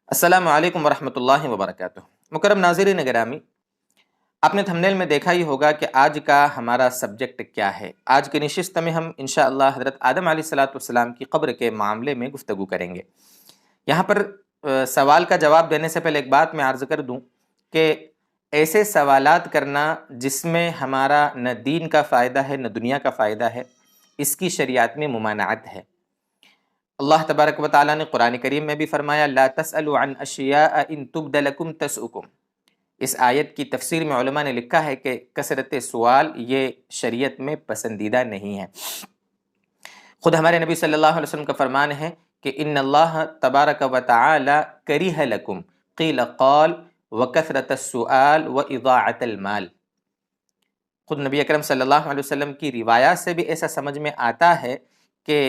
السلام علیکم ورحمۃ اللہ وبرکاتہ۔ مکرم ناظرین گرامی، آپ نے تھمبنیل میں دیکھا ہی ہوگا کہ آج کا ہمارا سبجیکٹ کیا ہے۔ آج کی نشست میں ہم انشاءاللہ حضرت آدم علیہ السلام کی قبر کے معاملے میں گفتگو کریں گے۔ یہاں پر سوال کا جواب دینے سے پہلے ایک بات میں عرض کر دوں کہ ایسے سوالات کرنا جس میں ہمارا نہ دین کا فائدہ ہے نہ دنیا کا فائدہ ہے، اس کی شریعت میں ممانعت ہے۔ اللہ تبارک و تعالیٰ نے قرآن کریم میں بھی فرمایا لا تسألوا عن اشیاء ان تبد لکم تسؤکم۔ اس آیت کی تفسیر میں علماء نے لکھا ہے کہ کثرت سوال یہ شریعت میں پسندیدہ نہیں ہے۔ خود ہمارے نبی صلی اللہ علیہ وسلم کا فرمان ہے کہ ان اللہ تبارک و تعالی کرہ لکم قیل قال وکثرت السؤال واضاعت المال۔ خود نبی اکرم صلی اللہ علیہ وسلم کی روایات سے بھی ایسا سمجھ میں آتا ہے کہ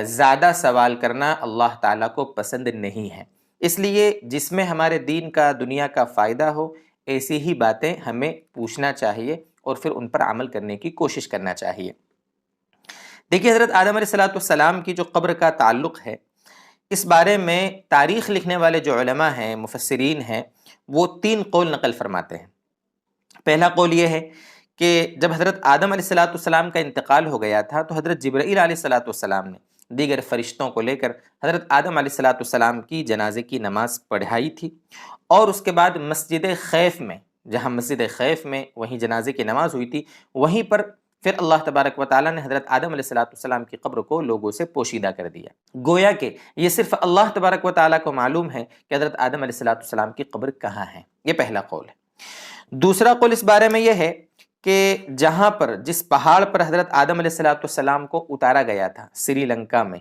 زیادہ سوال کرنا اللہ تعالیٰ کو پسند نہیں ہے۔ اس لیے جس میں ہمارے دین کا دنیا کا فائدہ ہو ایسی ہی باتیں ہمیں پوچھنا چاہیے اور پھر ان پر عمل کرنے کی کوشش کرنا چاہیے۔ دیکھیے حضرت آدم علیہ السلام کی جو قبر کا تعلق ہے، اس بارے میں تاریخ لکھنے والے جو علماء ہیں، مفسرین ہیں، وہ 3 قول نقل فرماتے ہیں۔ پہلا قول یہ ہے کہ جب حضرت آدم علیہ السلام کا انتقال ہو گیا تھا تو حضرت جبرائیل علیہ السلام نے دیگر فرشتوں کو لے کر حضرت آدم علیہ السلام کی جنازے کی نماز پڑھائی تھی، اور اس کے بعد مسجد خیف میں، جہاں مسجد خیف میں وہیں جنازے کی نماز ہوئی تھی، وہیں پر پھر اللہ تبارک و تعالیٰ نے حضرت آدم علیہ السلام کی قبر کو لوگوں سے پوشیدہ کر دیا۔ گویا کہ یہ صرف اللہ تبارک و تعالیٰ کو معلوم ہے کہ حضرت آدم علیہ السلام کی قبر کہاں ہے۔ یہ پہلا قول ہے۔ دوسرا قول اس بارے میں یہ ہے کہ جہاں پر جس پہاڑ پر حضرت آدم علیہ السلام کو اتارا گیا تھا، سری لنکا میں،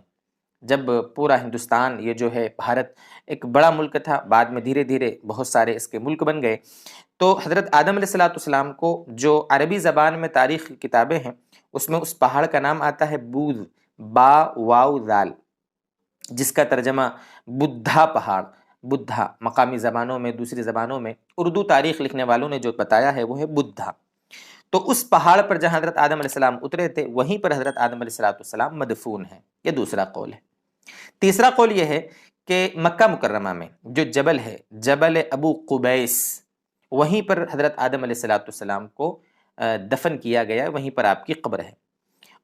جب پورا ہندوستان یہ جو ہے بھارت ایک بڑا ملک تھا، بعد میں دھیرے دھیرے بہت سارے اس کے ملک بن گئے، تو حضرت آدم علیہ السلام کو جو عربی زبان میں تاریخ کی کتابیں ہیں اس میں اس پہاڑ کا نام آتا ہے بوذ، با واو ذال، جس کا ترجمہ بدھا پہاڑ، بدھا مقامی زبانوں میں، دوسری زبانوں میں، اردو تاریخ لکھنے والوں نے جو بتایا ہے وہ ہے بدھا۔ تو اس پہاڑ پر جہاں حضرت آدم علیہ السلام اترے تھے وہیں پر حضرت آدم علیہ السلام مدفون ہیں۔ یہ دوسرا قول ہے۔ تیسرا قول یہ ہے کہ مکہ مکرمہ میں جو جبل ہے، جبل ابو قبیس، وہیں پر حضرت آدم علیہ السلام کو دفن کیا گیا ہے، وہیں پر آپ کی قبر ہے۔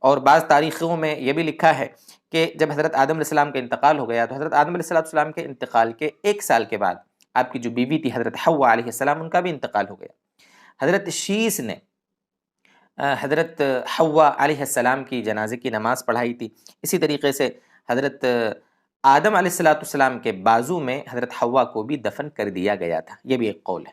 اور بعض تاریخوں میں یہ بھی لکھا ہے کہ جب حضرت آدم علیہ السلام کا انتقال ہو گیا تو حضرت آدم علیہ السلام کے انتقال کے 1 سال کے بعد آپ کی جو بیوی تھی حضرت حوا علیہ السلام، ان کا بھی انتقال ہو گیا۔ حضرت شیس نے حضرت حوا علیہ السلام کی جنازے کی نماز پڑھائی تھی۔ اسی طریقے سے حضرت آدم علیہ السلام کے بازو میں حضرت حوا کو بھی دفن کر دیا گیا تھا۔ یہ بھی ایک قول ہے۔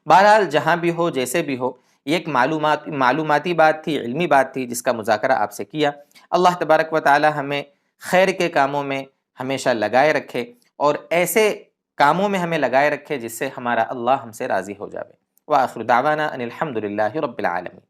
بہرحال جہاں بھی ہو، جیسے بھی ہو، یہ ایک معلوماتی بات تھی، علمی بات تھی، جس کا مذاکرہ آپ سے کیا۔ اللہ تبارک و تعالی ہمیں خیر کے کاموں میں ہمیشہ لگائے رکھے اور ایسے کاموں میں ہمیں لگائے رکھے جس سے ہمارا اللہ ہم سے راضی ہو جاوے۔ وآخر دعوانا ان الحمد للہ رب العالمین۔